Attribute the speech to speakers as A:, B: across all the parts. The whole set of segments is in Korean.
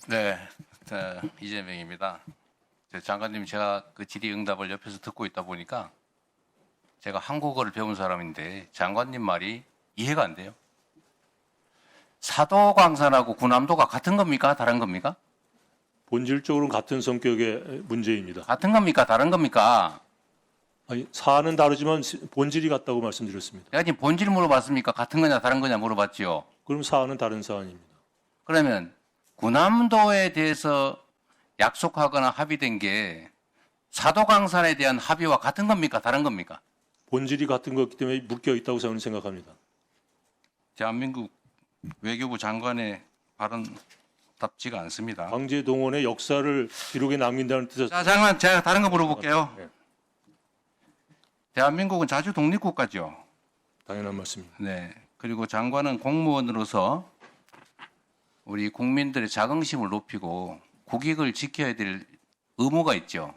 A: 네, 이재명입니다. 장관님, 제가 그 질의응답을 옆에서 듣고 있다 보니까 제가 한국어를 배운 사람인데 장관님 말이 이해가 안 돼요. 사도광산하고 군함도가 같은 겁니까? 다른 겁니까?
B: 본질적으로는 같은 성격의 문제입니다.
A: 같은 겁니까? 다른 겁니까?
B: 아니, 사안은 다르지만 본질이 같다고 말씀드렸습니다.
A: 내가 지금 본질 물어봤습니까? 같은 거냐 다른 거냐 물어봤지요.
B: 그럼 사안은 다른 사안입니다.
A: 그러면 군함도에 대해서 약속하거나 합의된 게 사도광산에 대한 합의와 같은 겁니까? 다른 겁니까?
B: 본질이 같은 거기 때문에 묶여 있다고 저는 생각합니다.
A: 대한민국 외교부 장관의 발언답지가 않습니다.
B: 강제 동원의 역사를 기록에 남긴다는 뜻에서
A: 자, 장관, 제가 다른 거 물어볼게요.
B: 네,
A: 대한민국은 자주 독립국가죠.
B: 당연한 말씀입니다.
A: 네. 그리고 장관은 공무원으로서 우리 국민들의 자긍심을 높이고 국익을 지켜야 될 의무가 있죠.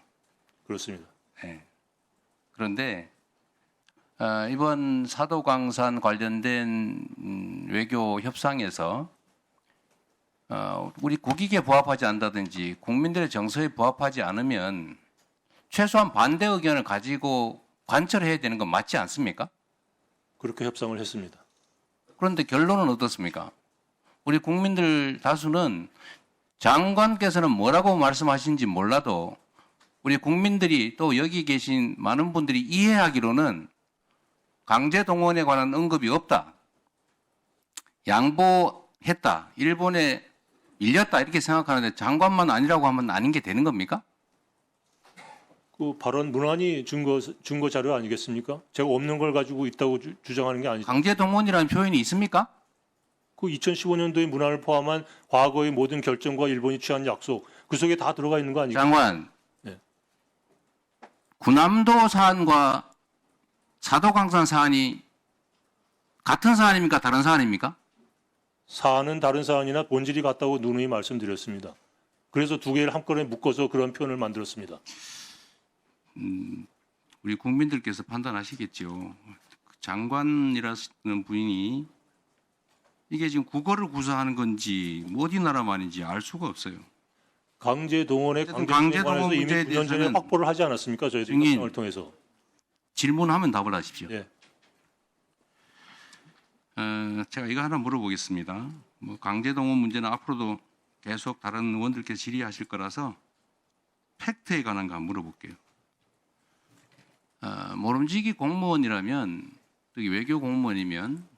B: 그렇습니다.
A: 네. 그런데 이번 사도광산 관련된 외교 협상에서 우리 국익에 부합하지 않다든지 국민들의 정서에 부합하지 않으면 최소한 반대 의견을 가지고 관철해야 되는 건 맞지 않습니까?
B: 그렇게 협상을 했습니다.
A: 그런데 결론은 어떻습니까? 우리 국민들 다수는 장관께서는 뭐라고 말씀하신지 몰라도 우리 국민들이 또 여기 계신 많은 분들이 이해하기로는 강제동원에 관한 언급이 없다. 양보했다. 일본에 밀렸다. 이렇게 생각하는데 장관만 아니라고 하면 아닌 게 되는 겁니까?
B: 그 발언 문안이 증거 자료 아니겠습니까? 제가 없는 걸 가지고 있다고 주장하는 게 아니죠.
A: 강제동원이라는 표현이 있습니까?
B: 그 2015년도의 문안을 포함한 과거의 모든 결정과 일본이 취한 약속 그 속에 다 들어가 있는 거 아니겠습니까?
A: 장관,
B: 네.
A: 군함도 사안과 사도광산 사안이 같은 사안입니까? 다른 사안입니까?
B: 사안은 다른 사안이나 본질이 같다고 누누이 말씀드렸습니다. 그래서 두 개를 한꺼번에 묶어서 그런 표현을 만들었습니다.
A: 우리 국민들께서 판단하시겠죠. 장관이라는 분이 이게 지금 국어를 구사하는 건지 어디 나라 말인지 알 수가 없어요.
B: 강제 동원에
A: 어쨌든
B: 강제동원에서
A: 강제동원
B: 이미
A: 문제에
B: 9년 전에
A: 대해서는
B: 확보를 하지 않았습니까? 저희들이
A: 증인.
B: 협상을 통해서.
A: 질문하면 답을 하십시오.
B: 예.
A: 제가 이거 하나 물어보겠습니다. 뭐 강제동원 문제는 앞으로도 계속 다른 의원들께서 질의하실 거라서 팩트에 관한 거 한번 물어볼게요. 모름지기 공무원이라면, 특히 외교 공무원이면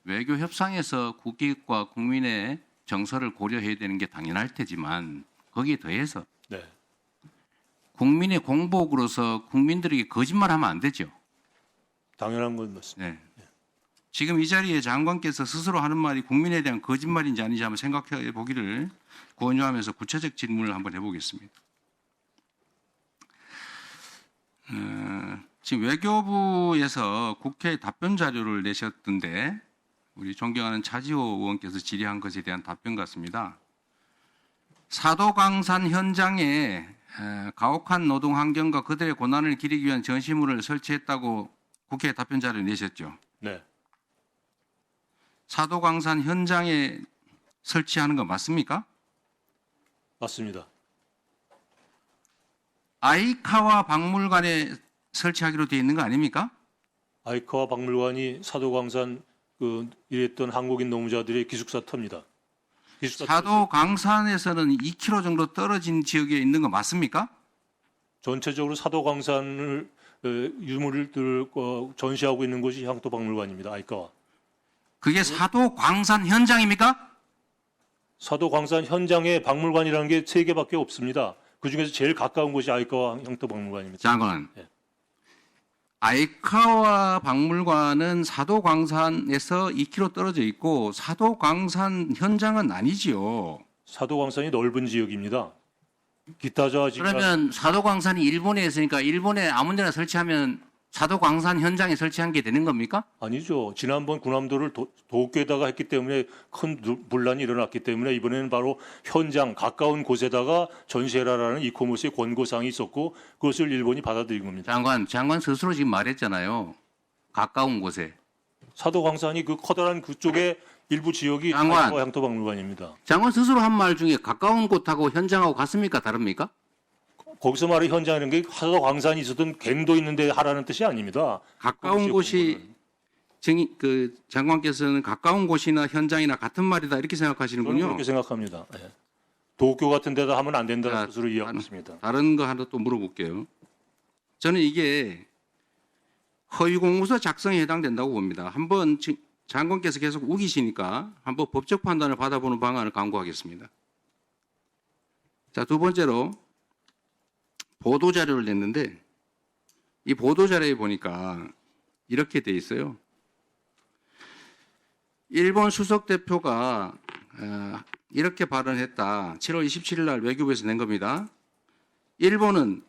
A: 외교 협상에서 국익과 국민의 정서를 고려해야 되는 게 당연할 테지만 거기에 더해서
B: 네.
A: 국민의 공복으로서 국민들에게 거짓말하면 안 되죠.
B: 당연한 건 맞습니다.
A: 네. 지금 이 자리에 장관께서 스스로 하는 말이 국민에 대한 거짓말인지 아닌지 한번 생각해 보기를 권유하면서 구체적 질문을 한번 해보겠습니다. 지금 외교부에서 국회에 답변 자료를 내셨던데 우리 존경하는 차지호 의원께서 질의한 것에 대한 답변 같습니다. 사도광산 현장에 가혹한 노동 환경과 그들의 고난을 기리기 위한 전시물을 설치했다고 국회에 답변 자료를 내셨죠.
B: 네.
A: 사도광산 현장에 설치하는 거 맞습니까?
B: 맞습니다.
A: 아이카와 박물관에 설치하기로 되어 있는 거 아닙니까?
B: 아이카와 박물관이 사도광산 일했던 한국인 노무자들의 기숙사 터입니다.
A: 사도광산에서는 2km 정도 떨어진 지역에 있는 거 맞습니까?
B: 전체적으로 사도광산을 유물을 전시하고 있는 곳이 향토박물관입니다. 아이카와.
A: 그게 사도광산 현장입니까?
B: 사도광산 현장에 박물관이라는 게 3개밖에 없습니다. 그중에서 제일 가까운 곳이 아이카와 향토박물관입니다.
A: 장관,
B: 네.
A: 아이카와 박물관은 사도광산에서 2km 떨어져 있고 사도광산 현장은 아니지요.
B: 사도광산이 넓은 지역입니다. 기타저와
A: 그러면 사도광산이 일본에 있으니까 일본에 아무 데나 설치하면 사도광산 현장에 설치한 게 되는 겁니까?
B: 아니죠. 지난번 군함도를 도쿄에다가 했기 때문에 큰 분란이 일어났기 때문에 이번에는 바로 현장 가까운 곳에다가 전시해라라는 이코모스의 권고사항이 있었고 그것을 일본이 받아들인 겁니다.
A: 장관 스스로 지금 말했잖아요. 가까운 곳에.
B: 사도광산이 그 커다란 그쪽에 일부 지역이
A: 장관.
B: 향토박물관입니다.
A: 장관 스스로 한 말 중에 가까운 곳하고 현장하고 같습니까? 다릅니까?
B: 거기서 말하는 현장이라는 게 사도광산이 있었던 갱도 있는데 하라는 뜻이 아닙니다.
A: 가까운
B: 거기서
A: 곳이 장관께서는 가까운 곳이나 현장이나 같은 말이다 이렇게
B: 저는
A: 생각하시는군요.
B: 그렇게 생각합니다. 예. 도쿄 같은 데다 하면 안 된다는
A: 자,
B: 뜻으로 이해하고 있습니다.
A: 다른 거 하나 또 물어볼게요. 저는 이게 허위 공문서 작성에 해당된다고 봅니다. 한번 장관께서 계속 우기시니까 한번 법적 판단을 받아보는 방안을 강구하겠습니다. 자, 두 번째로 보도 자료를 냈는데 이 보도 자료에 보니까 이렇게 돼 있어요. 일본 수석 대표가 이렇게 발언했다. 7월 27일 날 외교부에서 낸 겁니다. 일본은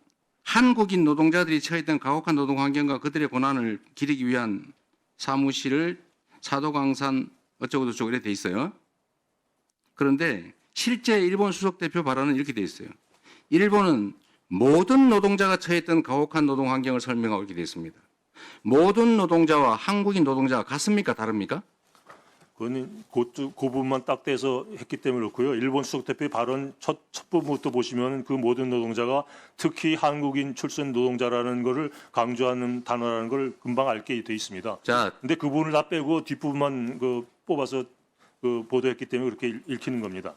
A: 한국인 노동자들이 처했던 가혹한 노동 환경과 그들의 고난을 기리기 위한 사무실을 사도광산 어쩌고저쩌고 이렇게 돼 있어요. 그런데 실제 일본 수석 대표 발언은 이렇게 돼 있어요. 일본은 모든 노동자가 처했던 가혹한 노동 환경을 설명하고 이렇게 돼 있습니다. 모든 노동자와 한국인 노동자가 같습니까? 다릅니까?
B: 그거는 그 부분만 딱 떼서 했기 때문에 그렇고요. 일본 수석 대표의 발언 첫 부분부터 보시면 그 모든 노동자가 특히 한국인 출신 노동자라는 것을 강조하는 단어라는 걸 금방 알게 돼 있습니다.
A: 자,
B: 근데 그 부분을 다 빼고 뒷부분만 뽑아서 보도했기 때문에 그렇게 읽히는 겁니다.